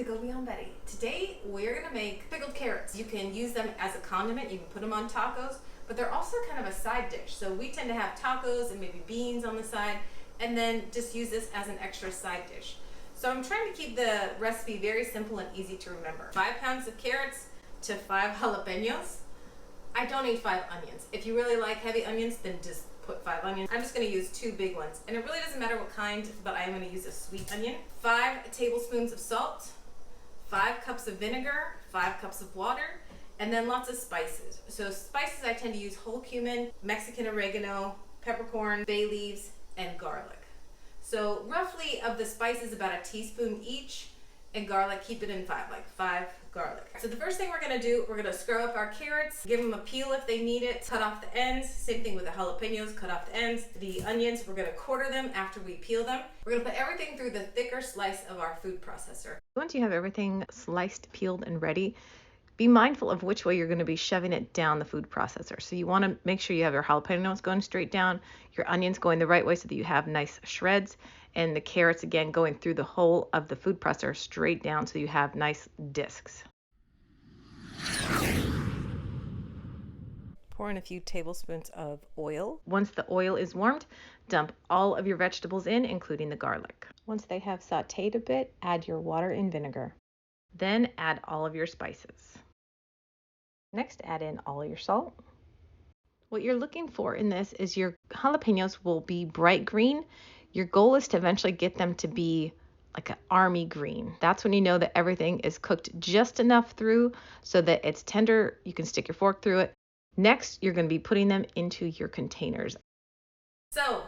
to Go Beyond Betty. Today we're gonna make pickled carrots. You can use them as a condiment, you can put them on tacos, but they're also kind of a side dish. So we tend to have tacos and maybe beans on the side, and then just use this as an extra side dish. So I'm trying to keep the recipe very simple and easy to remember. 5 pounds of carrots to 5 jalapeños. I don't need 5 onions. If you really like heavy onions, then just put 5 onions. I'm just gonna use 2 big ones. And it really doesn't matter what kind, but I am gonna use a sweet onion. 5 tablespoons of salt, 5 cups of vinegar, 5 cups of water, and then lots of spices. So spices, I tend to use whole cumin, Mexican oregano, peppercorn, bay leaves, and garlic. So roughly of the spices, about a teaspoon each, and garlic, keep it in 5, like 5 garlic. So the first thing we're gonna do, we're gonna scrub up our carrots, give them a peel if they need it, cut off the ends. Same thing with the jalapenos, cut off the ends. The onions, we're gonna quarter them after we peel them. We're gonna put everything through the thicker slice of our food processor. Once you have everything sliced, peeled, and ready, be mindful of which way you're going to be shoving it down the food processor. So you want to make sure you have your jalapenos going straight down, your onions going the right way so that you have nice shreds, and the carrots again going through the whole of the food processor straight down so you have nice discs. Pour in a few tablespoons of oil. Once the oil is warmed, dump all of your vegetables in, including the garlic. Once they have sauteed a bit, add your water and vinegar. Then add all of your spices. Next, add in all your salt. What you're looking for in this is your jalapenos will be bright green. Your goal is to eventually get them to be like an army green. That's when you know that everything is cooked just enough through so that it's tender. You can stick your fork through it. Next, you're going to be putting them into your containers. So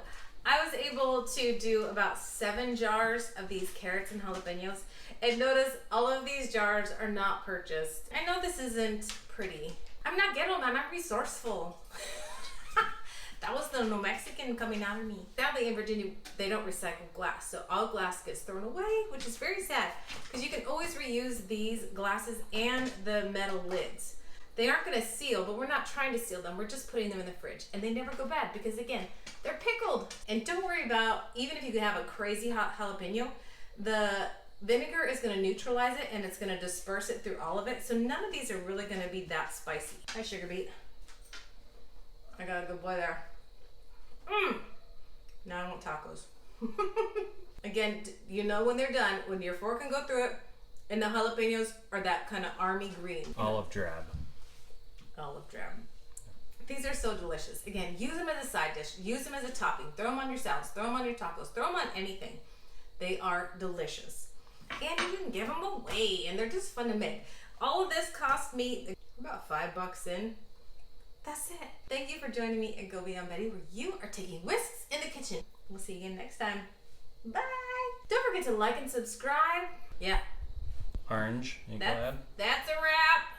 I was able to do about 7 jars of these carrots and jalapenos. And notice all of these jars are not purchased. I know this isn't pretty. I'm not ghetto, man, I'm resourceful. That was the New Mexican coming out of me. Sadly, in Virginia, they don't recycle glass. So all glass gets thrown away, which is very sad. Because you can always reuse these glasses and the metal lids. They aren't gonna seal, but we're not trying to seal them. We're just putting them in the fridge. And they never go bad because again, they're pickled. And don't worry about, even if you have a crazy hot jalapeno, the vinegar is gonna neutralize it and it's gonna disperse it through all of it. So none of these are really gonna be that spicy. Hi, sugar beet. I got a good boy there. Now I want tacos. Again, you know when they're done, when your fork can go through it, and the jalapenos are that kind of army green. Olive drab. Olive drab. These are so delicious. Again, use them as a side dish. Use them as a topping. Throw them on your salads. Throw them on your tacos. Throw them on anything. They are delicious. And you can give them away, and they're just fun to make. All of this cost me about $5 in. That's it. Thank you for joining me at Go Beyond Betty, where you are taking whisks in the kitchen. We'll see you again next time. Bye. Don't forget to like and subscribe. Yeah. Orange. You go ahead. That's a wrap.